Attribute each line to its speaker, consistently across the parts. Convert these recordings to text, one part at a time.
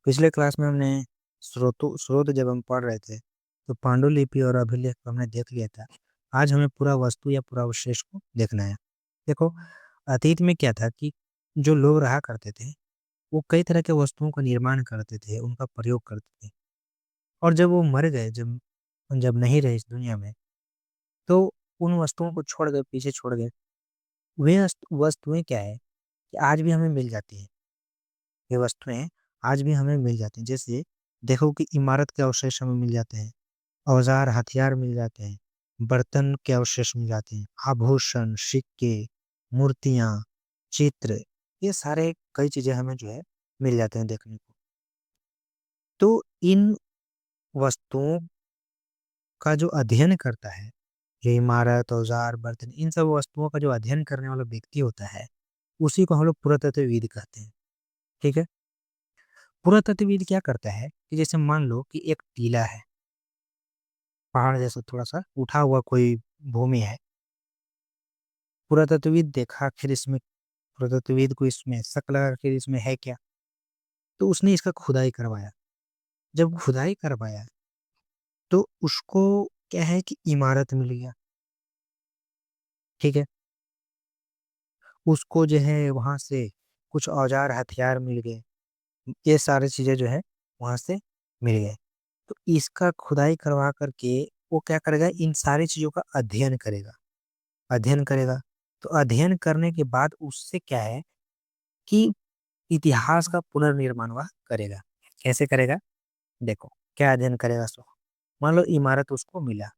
Speaker 1: पिछले क्लास में हमने स्रोत जब हम पढ़ रहे थे तो पांडुलिपि और अभिलेख को हमने देख लिया था। आज हमें पूरा वस्तु या पूरा अवशेष को देखना है। देखो, अतीत में क्या था कि जो लोग रहा करते थे वो कई तरह के वस्तुओं का निर्माण करते थे, उनका प्रयोग करते थे। और जब वो मर गए, जब जब नहीं रहे इस दुनिया में, तो उन वस्तुओं को छोड़ गए, पीछे छोड़ गए। वे वस्तुएं क्या है कि आज भी हमें मिल जाती है। ये वस्तुएं आज भी हमें मिल जाती हैं। जैसे देखो कि इमारत के अवशेष हमें मिल जाते हैं, औजार हथियार मिल जाते हैं, बर्तन के अवशेष मिल जाते हैं, आभूषण, सिक्के, मूर्तियां, चित्र, ये सारे कई चीजें हमें जो है मिल जाते हैं देखने को। तो इन वस्तुओं का जो अध्ययन करता है, जो इमारत, औजार, बर्तन, इन सब वस्तुओं का जो अध्ययन करने वाला व्यक्ति होता है, उसी को हम लोग पुरातत्वविद कहते हैं। ठीक है। पुरातत्वविद क्या करता है कि जैसे मान लो कि एक टीला है, पहाड़ जैसा थोड़ा सा उठा हुआ कोई भूमि है। पुरातत्वविद देखा, आखिर इसमें पुरातत्वविद को इसमें शक लगा, आखिर इसमें है क्या। तो उसने इसका खुदाई करवाया। जब खुदाई करवाया तो उसको क्या है कि इमारत मिल गया। ठीक है। उसको जो है वहां से कुछ औजार हथियार मिल गए। ये सारी चीजें जो है वहां से मिल गए। तो इसका खुदाई करवा करके वो क्या करेगा, इन सारी चीजों का अध्ययन करेगा। अध्ययन करेगा तो अध्ययन करने के बाद उससे क्या है कि इतिहास का पुनर्निर्माण वह करेगा। कैसे करेगा? देखो, क्या अध्ययन करेगा सो, मान लो इमारत उसको मिला,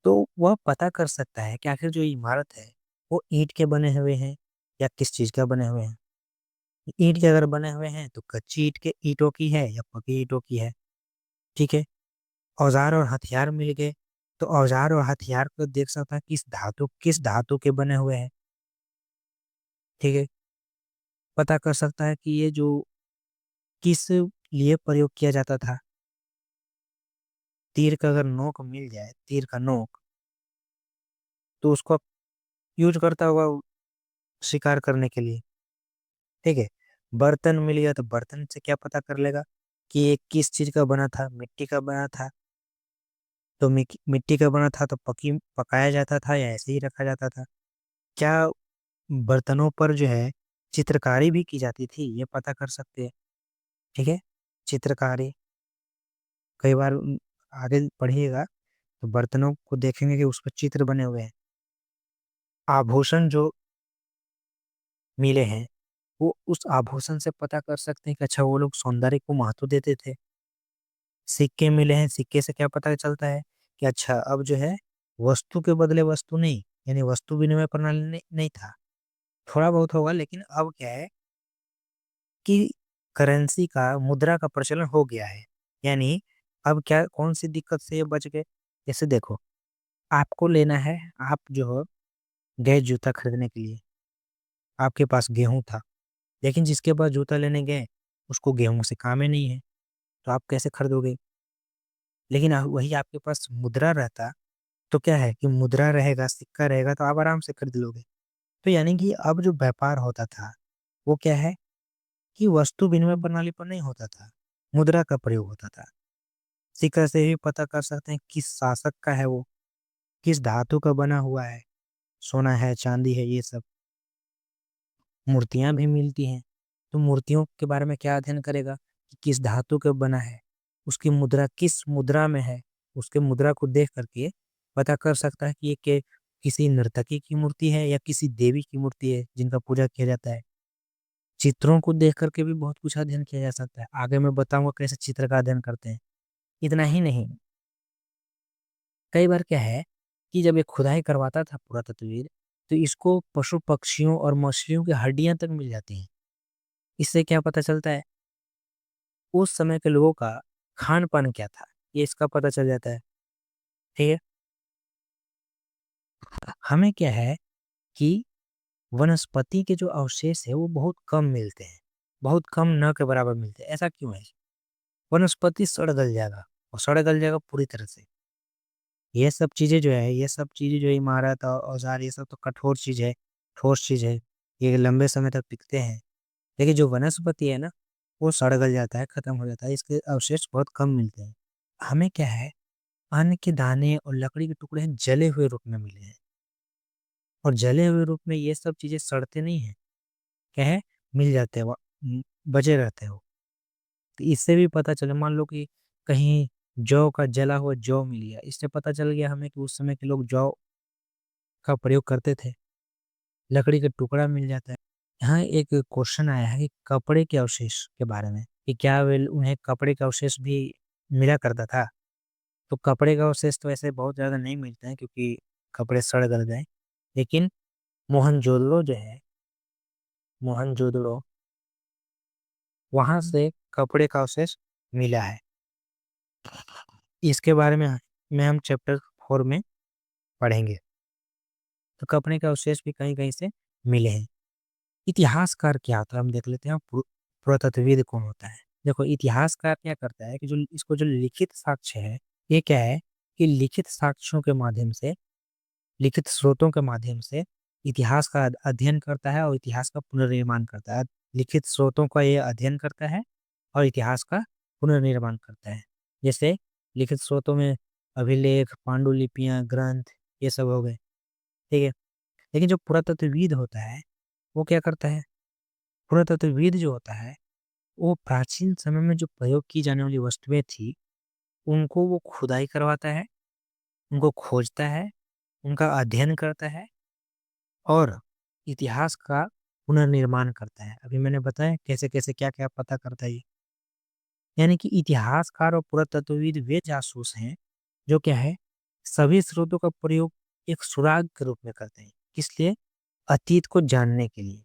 Speaker 1: तो वह पता कर सकता है कि आखिर जो इमारत है वो ईंट के बने हुए हैं या किस चीज का बने हुए हैं। ईंट के अगर बने हुए हैं तो कच्ची ईंट के ईंटों की है या पक्की ईंटों की है। ठीक है। औजार और हथियार मिल गए, तो औजार और हथियार को देख सकता है किस धातु के बने हुए हैं। ठीक है। पता कर सकता है कि ये जो किस लिए प्रयोग किया जाता था। तीर का अगर नोक मिल जाए, तीर का नोक, तो उसको यूज करता होगा वो शिकार करने के लिए। ठीक है। बर्तन मिल गया तो बर्तन से क्या पता कर लेगा कि ये किस चीज का बना था, मिट्टी का बना था। तो मिट्टी का बना था तो पकाया जाता था या ऐसे ही रखा जाता था। क्या बर्तनों पर जो है चित्रकारी भी की जाती थी, ये पता कर सकते हैं। ठीक है। चित्रकारी कई बार आगे पढ़िएगा तो बर्तनों को देखेंगे कि उस पर चित्र बने हुए हैं। आभूषण जो मिले हैं वो उस आभूषण से पता कर सकते हैं कि अच्छा वो लोग सौंदर्य को महत्व देते थे। सिक्के मिले हैं, सिक्के से क्या पता चलता है कि अच्छा अब जो है वस्तु के बदले वस्तु नहीं, यानी वस्तु विनिमय प्रणाली नहीं था। थोड़ा बहुत होगा, लेकिन अब क्या है कि करेंसी का, मुद्रा का प्रचलन हो गया है। यानी अब क्या, कौन सी दिक्कत से ये बच गए। जैसे देखो, आपको लेना है, आप जो हो गए जूता खरीदने के लिए, आपके पास गेहूं था, लेकिन जिसके पास जूता लेने गए उसको गेहूं से काम ही नहीं है, तो आप कैसे खरीदोगे। लेकिन वही आपके पास मुद्रा रहता तो क्या है कि मुद्रा रहेगा, सिक्का रहेगा, तो आप आराम से खरीद लोगे। तो यानी कि अब जो व्यापार होता था वो क्या है कि वस्तु विनिमय प्रणाली पर नहीं होता था, मुद्रा का प्रयोग होता था। सिक्का से भी पता कर सकते हैं किस शासक का है वो, किस धातु का बना हुआ है, सोना है, चांदी है, ये सब। मूर्तियां भी मिलती हैं, तो मूर्तियों के बारे में क्या अध्ययन करेगा कि किस धातु का बना है, उसकी मुद्रा किस मुद्रा में है। उसके मुद्रा को देख करके पता कर सकता है कि ये किसी नर्तकी की मूर्ति है या किसी देवी की मूर्ति है जिनका पूजा किया जाता है। चित्रों को देख करके भी बहुत कुछ अध्ययन किया जा सकता है। आगे मैं बताऊंगा कैसे चित्र का अध्ययन करते हैं। इतना ही नहीं, कई बार क्या है कि जब ये खुदाई करवाता था पुरातत्वविद, तो इसको पशु पक्षियों और मछलियों की हड्डियां तक मिल जाती हैं। इससे क्या पता चलता है उस समय के लोगों का खान पान क्या था, ये इसका पता चल जाता है। ठीक है। हमें क्या है कि वनस्पति के जो अवशेष है वो बहुत कम मिलते हैं, बहुत कम, न के बराबर मिलते हैं। ऐसा क्यों है? वनस्पति सड़ गल जाएगा, और सड़ गल जाएगा पूरी तरह से। ये सब चीजें जो है, ये सब चीजें जो इमारत और औजार, ये सब तो कठोर चीज है, ठोस चीज है, ये लंबे समय तक टिकते हैं। लेकिन जो वनस्पति है ना, वो सड़-गल जाता है, खत्म हो जाता है, इसके अवशेष बहुत कम मिलते हैं। हमें क्या है, अन्न के दाने और लकड़ी के टुकड़े हैं जले हुए रूप में मिले हैं, और जले हुए रूप में ये सब चीज़ें सड़ते नहीं हैं, क्या है, मिल जाते हैं बचे रहते हैं वो। तो इससे भी पता चले, मान लो कि कहीं जौ का जला हुआ जौ मिल गया, इससे पता चल गया हमें कि उस समय के लोग जौ का प्रयोग करते थे। लकड़ी का टुकड़ा मिल जाता है। यहाँ एक क्वेश्चन आया है कि कपड़े के अवशेष के बारे में, कि क्या वे उन्हें कपड़े का अवशेष भी मिला करता था? तो कपड़े का अवशेष तो ऐसे बहुत ज़्यादा नहीं मिलते हैं, क्योंकि कपड़े सड़ गल गए। लेकिन मोहनजोदड़ो जो है, मोहनजोदड़ो, वहाँ से कपड़े का अवशेष मिला है। इसके बारे में हम चैप्टर 4 में पढ़ेंगे। तो कपड़े का अवशेष भी कहीं-कहीं से मिले हैं। इतिहासकार क्या होता है, हम देख लेते हैं। पुरातत्वविद कौन होता है? देखो, इतिहासकार क्या करता है कि जो इसको जो लिखित साक्ष्य है, ये क्या है कि लिखित साक्ष्यों के माध्यम से, लिखित स्रोतों के माध्यम से इतिहास का अध्ययन करता है और इतिहास का पुनर्निर्माण करता है। लिखित स्रोतों का ये अध्ययन करता है और इतिहास का पुनर्निर्माण करता है। जैसे लिखित स्रोतों में अभिलेख, पांडुलिपियाँ, ग्रंथ, ये सब हो गए, ठीक है? लेकिन जो पुरातत्वविद होता है, वो क्या करता है? पुरातत्वविद जो होता है, वो प्राचीन समय में जो प्रयोग की जाने वाली वस्तुएँ थी, उनको वो खुदाई करवाता है, उनको खोजता है, उनका अध्ययन करता है और इतिहास का पुनर्निर्माण करता है। अभी मैंने बताया कैसे-कैसे, क्या-क्या पता करता है ये। यानी कि इतिहासकार और पुरातत्वविद वे जासूस हैं, जो क्या है, सभी स्रोतों का प्रयोग एक सुराग के रूप में करते हैं। किस लिए? अतीत को जानने के लिए।